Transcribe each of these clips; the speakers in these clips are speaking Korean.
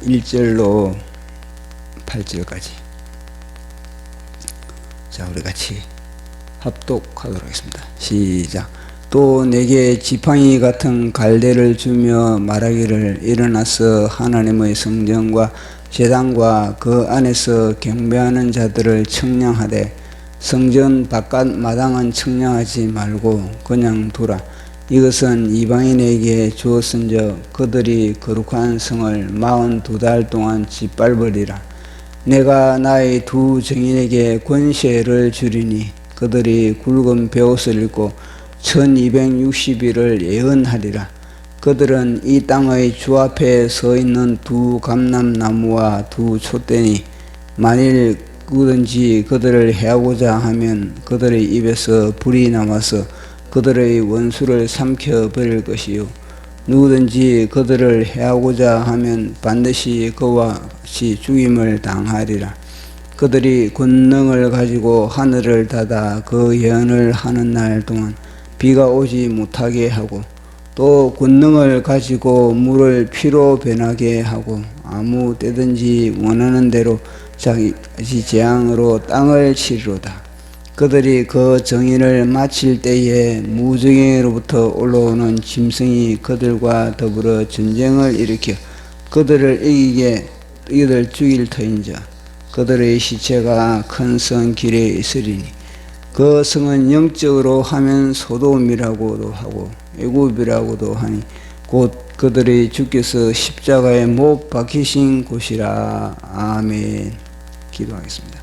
1절로 8절까지. 자, 우리 같이 합독하도록 하겠습니다. 시작. 또 내게 지팡이 같은 갈대를 주며 말하기를, 일어나서 하나님의 성전과 제단과 그 안에서 경배하는 자들을 청량하되 성전 바깥 마당은 청량하지 말고 그냥 두라. 이것은 이방인에게 주었은즉 그들이 거룩한 성을 42달 동안 짓밟으리라. 내가 나의 두 증인에게 권세를 주리니 그들이 굵은 베옷을 입고 1260일을 예언하리라. 그들은 이 땅의 주 앞에 서 있는 두 감람나무와 두 촛대니 만일 누구든지 그들을 해하고자 하면 그들의 입에서 불이 나와서 그들의 원수를 삼켜 버릴 것이요, 누구든지 그들을 해하고자 하면 반드시 그와 같이 죽임을 당하리라. 그들이 권능을 가지고 하늘을 닫아 그 예언을 하는 날 동안 비가 오지 못하게 하고, 또 권능을 가지고 물을 피로 변하게 하고, 아무 때든지 원하는 대로 자기 재앙으로 땅을 치리로다. 그들이 그 정의를 마칠 때에 무정의로부터 올라오는 짐승이 그들과 더불어 전쟁을 일으켜 그들을 이들 죽일 터인자. 그들의 시체가 큰 성 길에 있으리니 그 성은 영적으로 하면 소돔이라고도 하고 애굽이라고도 하니 곧 그들의 주께서 십자가에 못 박히신 곳이라. 아멘. 기도하겠습니다.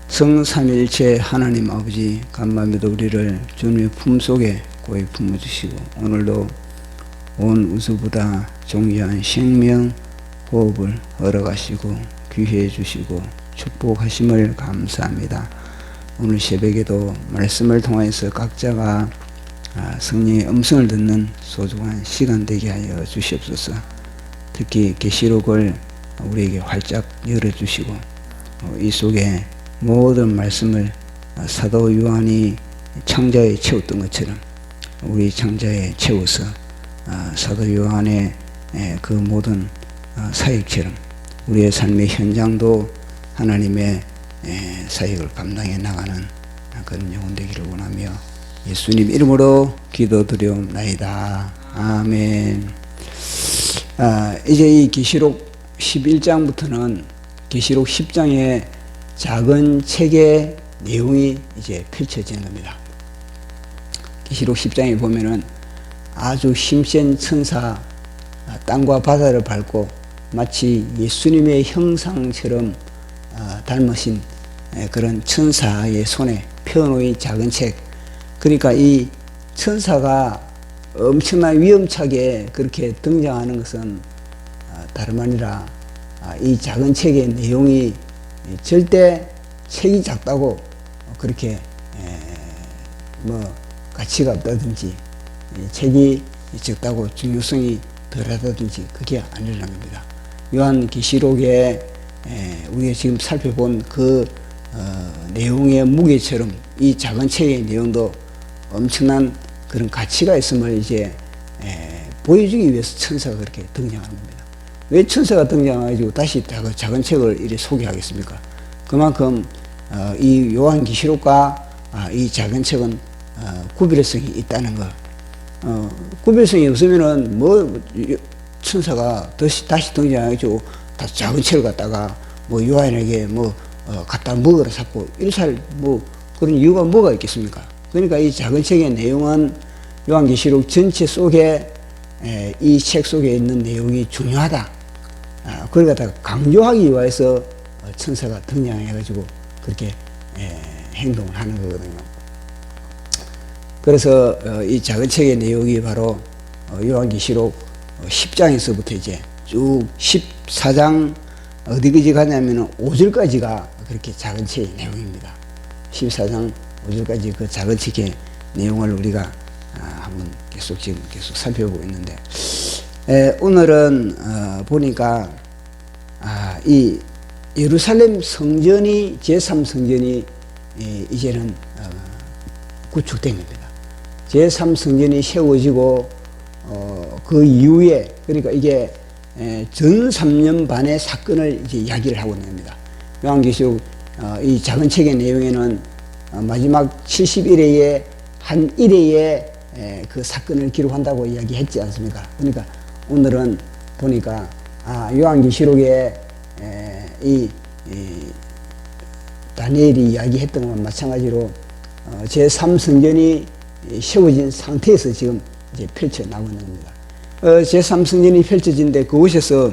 성삼일체 하나님 아버지, 간밤에도 우리를 주님의 품속에 고이 품어주시고 오늘도 온 우주보다 존귀한 생명 호흡을 허락하시고 귀해 주시고 축복하심을 감사합니다. 오늘 새벽에도 말씀을 통해서 각자가 성령의 음성을 듣는 소중한 시간 되게 하여 주시옵소서. 특히 계시록을 우리에게 활짝 열어주시고 이 속에 모든 말씀을 사도 요한이 창자에 채웠던 것처럼 우리 창자에 채워서 사도 요한의 그 모든 사역처럼 우리의 삶의 현장도 하나님의 사역을 감당해 나가는 그런 영혼 되기를 원하며 예수님 이름으로 기도드리옵나이다. 아멘. 이제 이 계시록 11장부터는 계시록 10장의 작은 책의 내용이 이제 펼쳐지는 겁니다. 계시록 10장에 보면은 아주 힘센 천사, 땅과 바다를 밟고 마치 예수님의 형상처럼 닮으신 그런 천사의 손에 펴놓은 작은 책. 그러니까 이 천사가 엄청난 위험차게 그렇게 등장하는 것은 다름 아니라 이 작은 책의 내용이 절대 책이 작다고 그렇게 뭐 가치가 없다든지 책이 적다고 중요성이 덜하다든지 그게 아니라는 겁니다. 요한계시록에 우리가 지금 살펴본 그 내용의 무게처럼 이 작은 책의 내용도 엄청난 그런 가치가 있음을 이제 보여주기 위해서 천사가 그렇게 등장하는 겁니다. 왜 천사가 등장해가지고 다시 작은 책을 이렇게 소개하겠습니까? 그만큼 이 요한계시록과 이 작은 책은 구별성이 있다는 거. 구별성이 없으면은 뭐 천사가 다시 등장해가지고 작은 책을 갖다가 뭐 요한에게 뭐 갖다 먹으라 자꾸 일살 뭐 그런 이유가 뭐가 있겠습니까? 그러니까 이 작은 책의 내용은 요한계시록 전체 속에 이 책 속에 있는 내용이 중요하다. 그걸 갖다가 강조하기 위해서 천사가 등장해가지고 그렇게 행동을 하는 거거든요. 그래서 이 작은 책의 내용이 바로 요한계시록 10장에서부터 이제 쭉 14장 어디까지 가냐면 5절까지가 그렇게 작은 책의 내용입니다. 14장 5절까지 그 작은 책의 내용을 우리가 한번 계속 살펴보고 있는데, 오늘은 보니까 이 예루살렘 성전이 제3성전이 이제는 구축된 겁니다. 제3성전이 세워지고 그 이후에, 그러니까 이게 전 3년 반의 사건을 이제 이야기를 하고 있는 겁니다. 요한계시록 이 작은 책의 내용에는 마지막 71회에 한 1회의 그 사건을 기록한다고 이야기했지 않습니까? 그러니까 오늘은 보니까 요한계시록에 이 다니엘이 이야기했던 것과 마찬가지로 제3성전이 세워진 상태에서 지금 이제 펼쳐나가고 있는 겁니다. 제3성전이 펼쳐진데 그곳에서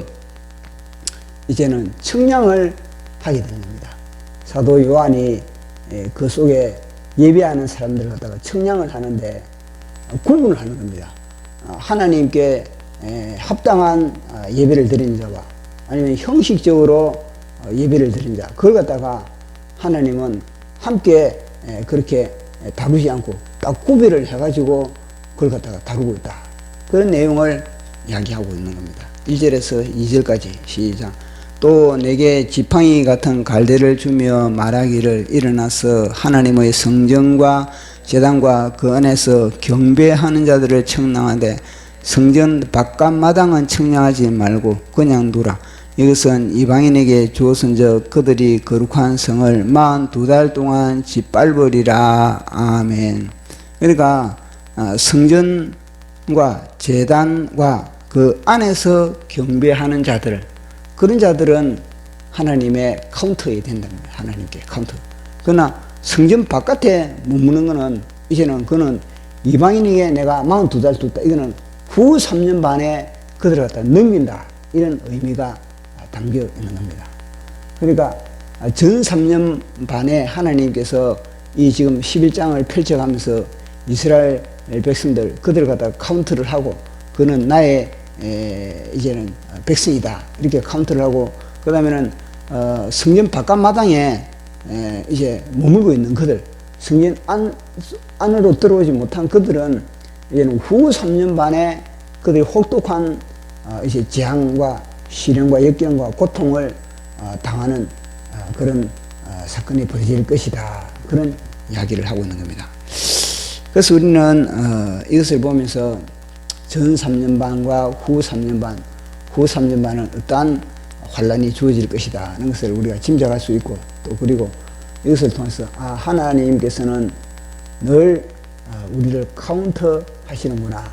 이제는 청량을 하게 되는 겁니다. 사도 요한이 그 속에 예배하는 사람들을 갖다가 청량을 하는데 구분을 하는 겁니다. 하나님께 합당한 예배를 드리는 자와 아니면 형식적으로 예배를 드리는 자, 그걸 갖다가 하나님은 함께 그렇게 다루지 않고 딱 구별을 해가지고 그걸 갖다가 다루고 있다. 그런 내용을 이야기하고 있는 겁니다. 1절에서 2절까지 시작. 또 내게 지팡이 같은 갈대를 주며 말하기를 일어나서 하나님의 성전과 제단과 그 안에서 경배하는 자들을 청량하되 성전 바깥 마당은 청량하지 말고 그냥 두라. 이것은 이방인에게 주어진즉 그들이 거룩한 성을 42달 동안 짓밟으리라. 아멘. 그러니까 성전과 제단과 그 안에서 경배하는 자들, 그런 자들은 하나님의 카운터에 된답니다. 하나님께 카운터. 그러나 성전 바깥에 머무는 것은 이제는 그는 이방인에게 내가 42달 뒀다. 이거는 후 3년 반에 그들을 갖다 넘긴다. 이런 의미가 담겨 있는 겁니다. 그러니까 전 3년 반에 하나님께서 이 지금 11장을 펼쳐가면서 이스라엘 백성들 그들을 갖다 카운트를 하고 그는 나의 이제는 백성이다 이렇게 카운트를 하고 그 다음에는 성전 바깥 마당에 이제 머물고 있는 그들 성전 안으로 들어오지 못한 그들은 이제는 후 3년 반에 그들이 혹독한 이제 재앙과 시련과 역경과 고통을 당하는 그런 사건이 벌어질 것이다. 그런 이야기를 하고 있는 겁니다. 그래서 우리는 이것을 보면서 전 3년 반과 후 3년 반, 후 3년 반은 어떠한 환란이 주어질 것이다 하는 것을 우리가 짐작할 수 있고 또 그리고 이것을 통해서 하나님께서는 늘 우리를 카운터 하시는구나.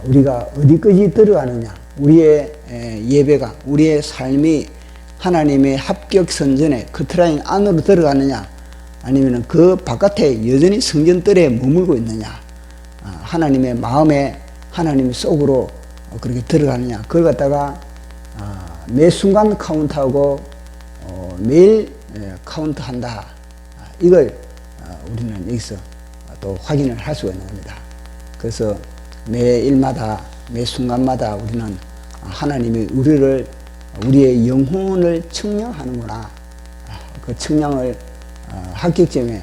우리가 어디까지 들어가느냐. 우리의 예배가 우리의 삶이 하나님의 합격 선전에 커트라인 안으로 들어가느냐 아니면 그 바깥에 여전히 성전뜰에 머물고 있느냐 하나님의 마음에 하나님 속으로 그렇게 들어가느냐 그걸 갖다가 매 순간 카운트하고 매일 카운트한다 이걸 우리는 여기서 또 확인을 할 수가 있는 겁니다. 그래서 매 일마다 매 순간마다 우리는 하나님이 우리의 영혼을 청량하는구나. 그 청량을 합격점에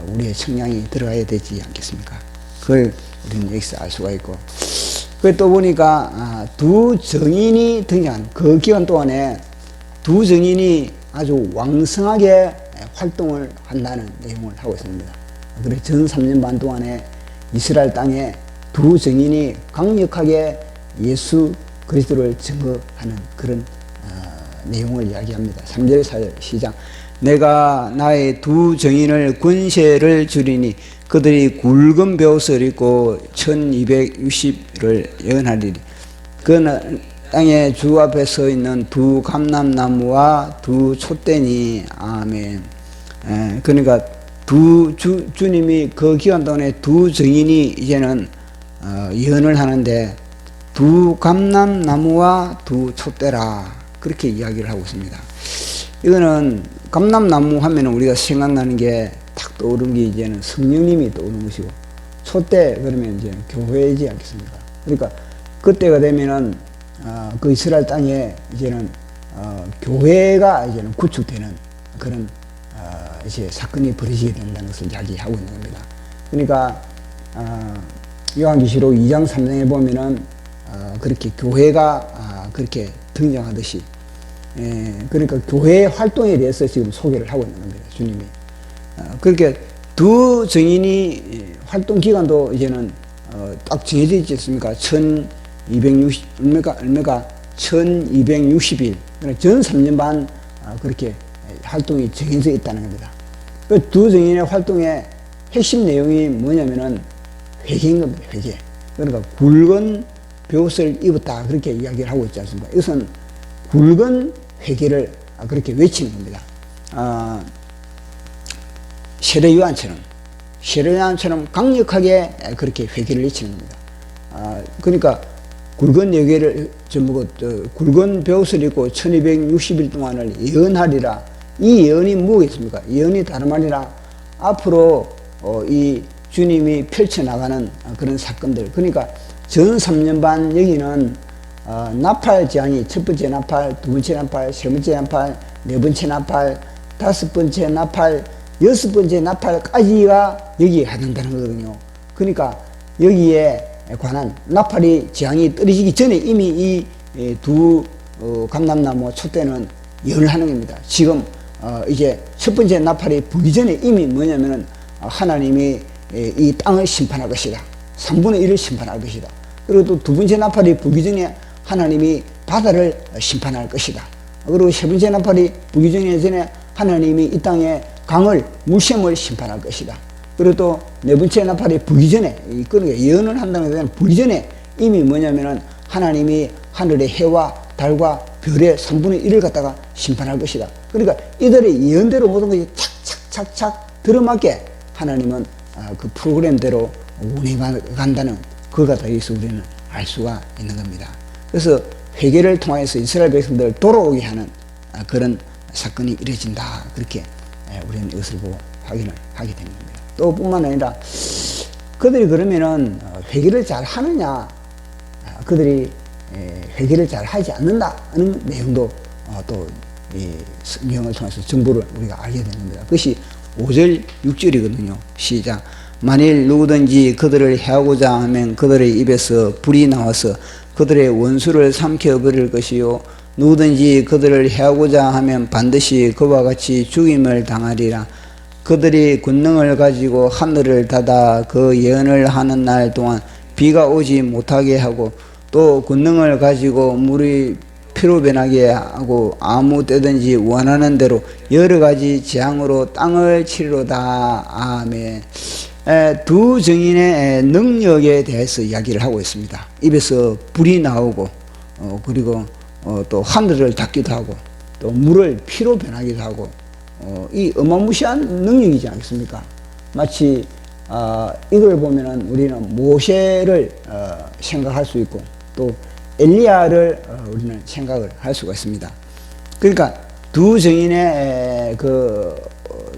우리의 청량이 들어가야 되지 않겠습니까? 그걸 우리는 여기서 알 수가 있고. 그 또 보니까 두 정인이 등장한 그 기간 동안에 두 정인이 아주 왕성하게 활동을 한다는 내용을 하고 있습니다. 그래 전 3년 반 동안에 이스라엘 땅에 두 정인이 강력하게 예수 그리스도를 증거하는 그런 내용을 이야기합니다. 3절 4절 시작. 내가 나의 두 정인을 권세를 주리니 그들이 굵은 벼옷을 입고 1260를 예언하리니 그 땅에 주 앞에 서 있는 두 감람나무와 두 촛대니 아멘. 그러니까 주님이 그 기간 동안에 두 정인이 이제는 예언을 하는데 두 감람나무와 두 촛대라 그렇게 이야기를 하고 있습니다. 이거는 감람나무 하면 우리가 생각나는 게 탁 떠오르는 게 이제는 성령님이 떠오르는 것이고 촛대 그러면 이제 교회이지 않겠습니까? 그러니까 그때가 되면은 그 이스라엘 땅에 이제는 교회가 이제는 구축되는 그런 이제 사건이 벌어지게 된다는 것을 이야기하고 있는 겁니다. 그러니까 요한계시록 2장 3장에 보면은 그렇게 교회가 그렇게 등장하듯이 그러니까 교회의 활동에 대해서 지금 소개를 하고 있는 겁니다. 주님이 그렇게 두 정인이 활동 기간도 이제는 딱 정해져 있지 않습니까? 1260 얼마가 1260일, 전 3년 반 그렇게 활동이 정해져 있다는 겁니다. 그 두 증인의 활동의 핵심 내용이 뭐냐면은 회개인 겁니다. 회개. 그러니까 굵은 벼옷을 입었다 그렇게 이야기를 하고 있지 않습니까? 이것은 굵은 회개를 그렇게 외치는 겁니다. 세례요한처럼 강력하게 그렇게 회개를 외치는 겁니다. 그러니까 굵은 회개를 굵은 벼옷을 입고 1260일 동안을 예언하리라. 이 예언이 뭐겠습니까? 예언이 다름 아니라 앞으로 이 주님이 펼쳐나가는 그런 사건들. 그러니까 전 3년 반 여기는 나팔 재앙이 첫 번째 나팔, 두 번째 나팔, 세 번째 나팔, 네 번째 나팔, 다섯 번째 나팔, 여섯 번째 나팔까지가 여기에 해당되는 거거든요. 그러니까 여기에 관한 나팔이 재앙이 떨어지기 전에 이미 이 두 감람나무 촛대는 예언을 하는 겁니다. 지금 이제 첫 번째 나팔이 불기 전에 이미 뭐냐면은 하나님이 이 땅을 심판할 것이다. 3분의 1을 심판할 것이다. 그리고 또 두 번째 나팔이 불기 전에 하나님이 바다를 심판할 것이다. 그리고 세 번째 나팔이 불기 전에 하나님이 이 땅에 강을 물샘을 심판할 것이다. 그리고 또 네 번째 나팔이 불기 전에, 그러니까 예언을 한다는 것은 불기 전에 이미 뭐냐면은 하나님이 하늘의 해와 달과 별의 3분의 1을 갖다가 심판할 것이다. 그러니까 이들의 예언대로 모든 것이 착착착착 들어맞게 하나님은 그 프로그램대로 운행간다는 그걸 갖다 여기서 우리는 알 수가 있는 겁니다. 그래서 회개를 통해서 이스라엘 백성들을 돌아오게 하는 그런 사건이 이루어진다. 그렇게 우리는 이것을 보고 확인을 하게 되는 겁니다. 또 뿐만 아니라 그들이 그러면은 회개를 잘 하느냐, 그들이 회개를 잘 하지 않는다 하는 내용도 또 이 성경을 통해서 정보를 우리가 알게 됩니다. 그것이 5절 6절이거든요. 시작. 만일 누구든지 그들을 해하고자 하면 그들의 입에서 불이 나와서 그들의 원수를 삼켜버릴 것이요 누구든지 그들을 해하고자 하면 반드시 그와 같이 죽임을 당하리라. 그들이 권능을 가지고 하늘을 닫아 그 예언을 하는 날 동안 비가 오지 못하게 하고 또 권능을 가지고 물이 피로 변하게 하고 아무 때든지 원하는 대로 여러 가지 재앙으로 땅을 치리로다. 아멘. 두 증인의 능력에 대해서 이야기를 하고 있습니다. 입에서 불이 나오고 그리고 또 하늘을 닫기도 하고 또 물을 피로 변하기도 하고 이 어마무시한 능력이지 않습니까? 마치 이걸 보면은 우리는 모세를 생각할 수 있고 또 엘리야를 우리는 생각을 할 수가 있습니다. 그러니까 두 증인의 그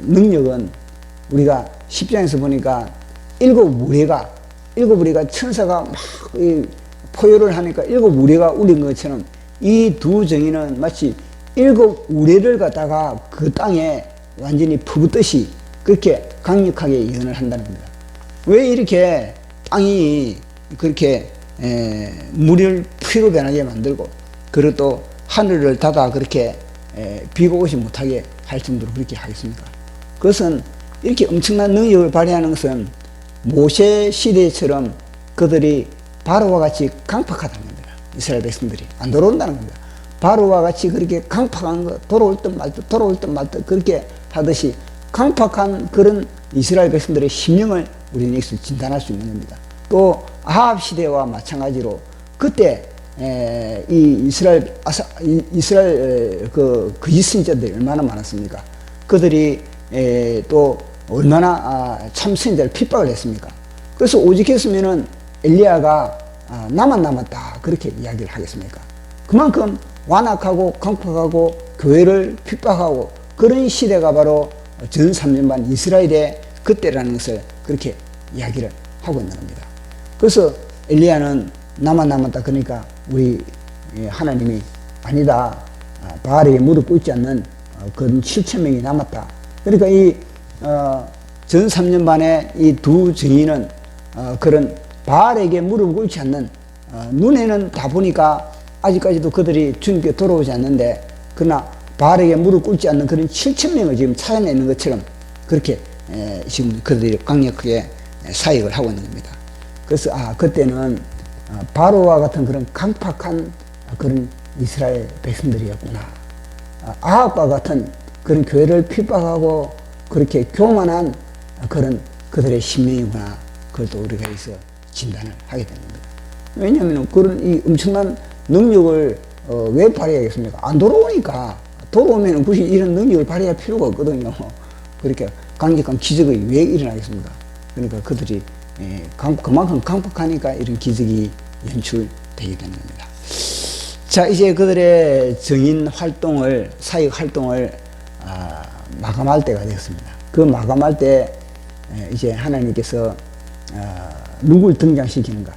능력은 우리가 10장에서 보니까 일곱 우레가 천사가 막 포효를 하니까 일곱 우레가 울린 것처럼 이 두 증인은 마치 일곱 우레를 갖다가 그 땅에 완전히 퍼붓듯이 그렇게 강력하게 예언을 한다는 겁니다. 왜 이렇게 땅이 그렇게 물을 피로 변하게 만들고 그리고 또 하늘을 닫아 그렇게 비가 오지 못하게 할 정도로 그렇게 하겠습니까? 그것은 이렇게 엄청난 능력을 발휘하는 것은 모세 시대처럼 그들이 바로와 같이 강팍하다는 겁니다. 이스라엘 백성들이 안 돌아온다는 겁니다. 바로와 같이 그렇게 강팍한 거 돌아올 듯 말 듯 그렇게 하듯이 강팍한 그런 이스라엘 백성들의 심령을 우리는 여기서 진단할 수 있는 겁니다. 또 아합 시대와 마찬가지로 그때 이 이스라엘 그 거짓 선지자들이 얼마나 많았습니까? 그들이 또 얼마나 참 선지자를 핍박을 했습니까? 그래서 오직했으면은 엘리야가 나만 남았다 그렇게 이야기를 하겠습니까? 그만큼 완악하고 강팍하고 교회를 핍박하고 그런 시대가 바로 전 3년 반 이스라엘의 그때라는 것을 그렇게 이야기를 하고 있는 겁니다. 그래서 엘리야는 나만 남았다 그러니까 우리 하나님이 아니다. 바알에게 무릎 꿇지 않는 그런 7,000명이 남았다. 그러니까 이 전 3년 반의 이 두 증인은 그런 바알에게 무릎 꿇지 않는 눈에는 다 보니까 아직까지도 그들이 주님께 돌아오지 않는데 그러나 바알에게 무릎 꿇지 않는 그런 7,000명을 지금 찾아내는 것처럼 그렇게 지금 그들이 강력하게 사역을 하고 있는 겁니다. 그래서 그때는 바로와 같은 그런 강팍한 그런 이스라엘 백성들이었구나. 아합과 같은 그런 교회를 핍박하고 그렇게 교만한 그런 그들의 심령이구나. 그걸 또 우리가 여기서 진단을 하게 되는 겁니다. 왜냐하면 그런 이 엄청난 능력을 왜 발휘하겠습니까? 안 돌아오니까. 돌아오면 굳이 이런 능력을 발휘할 필요가 없거든요. 그러니까 강력한 기적이 왜 일어나겠습니까? 그러니까 그들이 그만큼 강력하니까 이런 기적이 연출되게 되는 겁니다. 자, 이제 그들의 정인 활동을, 사역 활동을 마감할 때가 되었습니다. 그 마감할 때 이제 하나님께서 누굴 등장시키는가?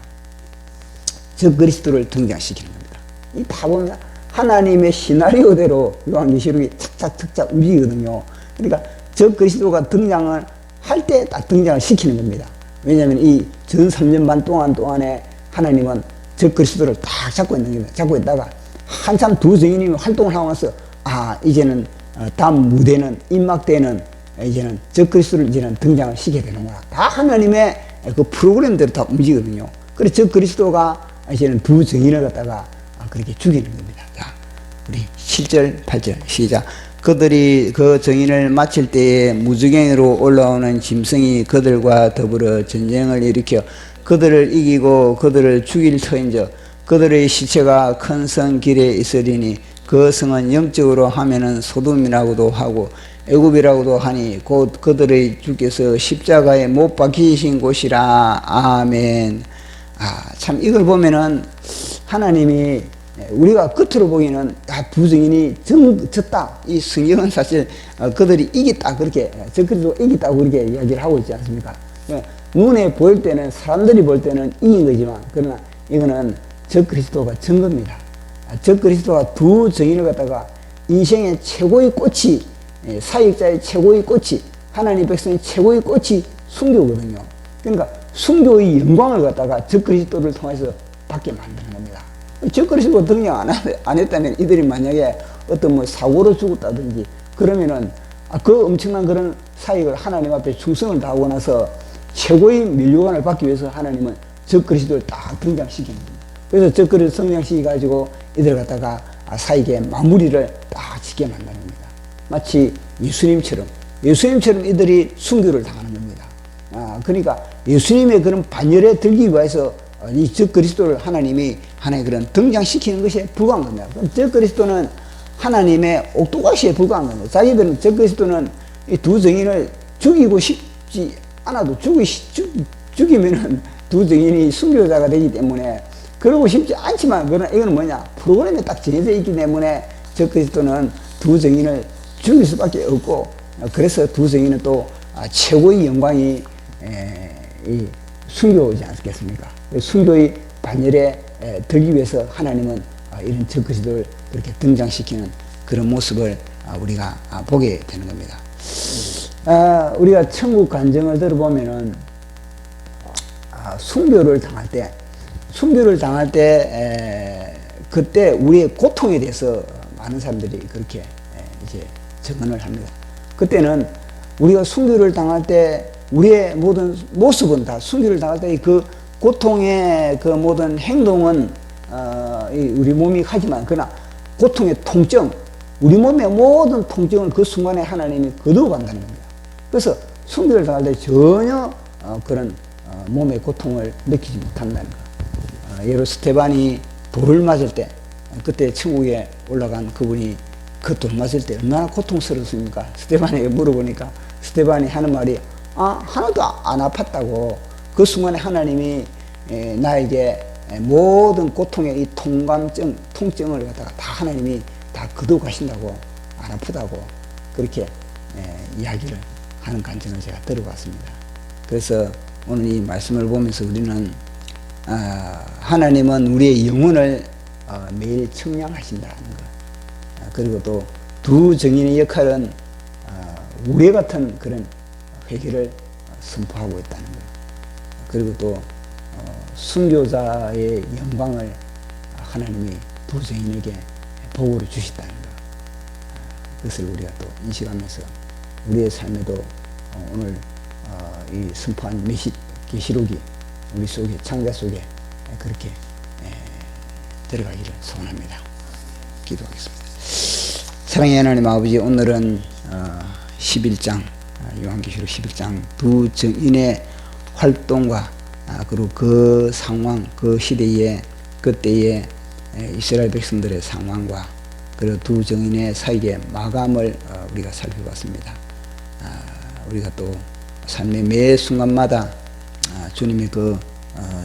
저 그리스도를 등장시키는 겁니다. 이 다 보면 하나님의 시나리오대로 요한계시록이 착착착착 움직이거든요. 그러니까 저 그리스도가 등장을 할 때 딱 등장을 시키는 겁니다. 왜냐하면 이 전 3년 반 동안에 하나님은 저 그리스도를 딱 잡고 있는 겁니다. 잡고 있다가 한참 두 증인이 활동을 하고 나서 이제는 다음 무대는 임막대는 이제는 저 그리스도를 이제는 등장을 시켜야 되는구나. 다 하나님의 그 프로그램대로 다 움직이거든요. 그래서 저 그리스도가 이제는 두 증인을 갖다가 그렇게 죽이는 겁니다. 자, 우리 7절, 8절 시작. 그들이 그 정인을 마칠 때에 무주갱이로 올라오는 짐승이 그들과 더불어 전쟁을 일으켜 그들을 이기고 그들을 죽일 터인즉 그들의 시체가 큰 성 길에 있으리니 그 성은 영적으로 하면은 소돔이라고도 하고 애굽이라고도 하니 곧 그들의 주께서 십자가에 못 박히신 곳이라. 아멘. 참 이걸 보면은 하나님이 우리가 겉으로 보기에는 두 증인이 졌다. 이 성경은 사실 그들이 이겼다 그렇게 저 그리스도가 이겼다고 그렇게 이야기를 하고 있지 않습니까? 눈에 보일 때는 사람들이 볼 때는 이긴 거지만 그러나 이거는 저 그리스도가 진 겁니다. 저 그리스도가 두 증인을 갖다가 인생의 최고의 꽃이 사역자의 최고의 꽃이 하나님 백성의 최고의 꽃이 순교거든요. 그러니까 순교의 영광을 갖다가 저 그리스도를 통해서 받게 만드는 겁니다. 저 그리스도 등장 안 했다면 이들이 만약에 어떤 뭐 사고로 죽었다든지 그러면은 그 엄청난 그런 사역을 하나님 앞에 충성을 다하고 나서 최고의 면류관을 받기 위해서 하나님은 저 그리스도를 딱 등장시키는 겁니다. 그래서 저 그리스도 등장시켜 가지고 이들 갖다가 사역의 마무리를 딱 짓게 만드는 겁니다. 마치 예수님처럼 이들이 순교를 당하는 겁니다. 그러니까 예수님의 그런 반열에 들기 위해서 이 저 그리스도를 하나님이 하나의 그런 등장시키는 것에 불과한 겁니다. 저 그리스도는 하나님의 옥토가시에 불과한 겁니다. 자기들은 저 그리스도는 이 두 증인을 죽이고 싶지 않아도 죽이면은 두 증인이 순교자가 되기 때문에 그러고 싶지 않지만 그러나 이거는 뭐냐 프로그램에 딱 정해져 있기 때문에 저 그리스도는 두 증인을 죽일 수밖에 없고 그래서 두 증인은 또 최고의 영광이 이 순교지 않겠습니까? 순교의 반열에 들기 위해서 하나님은 이런 저 그리스도를 그렇게 등장시키는 그런 모습을 우리가 보게 되는 겁니다. 우리가 천국 간증을 들어보면은 순교를 당할 때 그때 우리의 고통에 대해서 많은 사람들이 그렇게 이제 증언을 합니다. 그때는 우리가 순교를 당할 때 우리의 모든 모습은 다 순교를 당할 때 그 고통의 그 모든 행동은 우리 몸이 하지만 그러나 고통의 통증, 우리 몸의 모든 통증을 그 순간에 하나님이 거두어 간다는 겁니다. 그래서 순교를 당할 때 전혀 그런 몸의 고통을 느끼지 못한다는 거. 예로 스테반이 돌을 맞을 때 그때 천국에 올라간 그분이 그 돌 맞을 때 얼마나 고통스러웠습니까? 스테반에게 물어보니까 스테반이 하는 말이 하나도 안 아팠다고. 그 순간에 하나님이 나에게 모든 고통의 이 통증을 갖다가 다 하나님이 다 거두어 가신다고, 안 아프다고 그렇게 이야기를 하는 간증을 제가 들어봤습니다. 그래서 오늘 이 말씀을 보면서 우리는 하나님은 우리의 영혼을 매일 청량하신다는 것. 그리고 또 두 증인의 역할은 우리 같은 그런 회개를 선포하고 있다는 것. 그리고 또 순교자의 영광을 하나님이 두 증인에게 복으로 주셨다는 것. 그것을 우리가 또 인식하면서 우리의 삶에도 오늘 이 선포한 계시록이 우리 속에 창자 속에 그렇게 들어가기를 소원합니다. 기도하겠습니다. 사랑의 하나님 아버지, 오늘은 11장 요한계시록 11장 두 증인의 활동과 그리고 그 상황, 그 시대에 그때의 이스라엘 백성들의 상황과 그리고 두 증인의 사이의 마감을 우리가 살펴봤습니다. 우리가 또 삶의 매 순간마다 주님의 그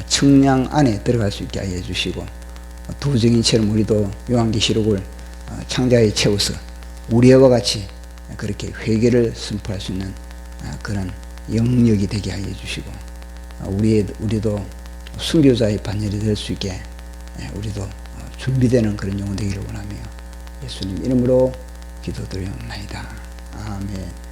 측량 안에 들어갈 수 있게 하여 주시고, 두 증인처럼 우리도 요한계시록을 창자에 채워서 우리와 같이 그렇게 회개를 선포할 수 있는 그런 영역이 되게 하여 주시고, 우리도 순교자의 반열이 될 수 있게 우리도 준비되는 그런 영혼 되기를 원하며 예수님 이름으로 기도드리옵나이다. 아멘.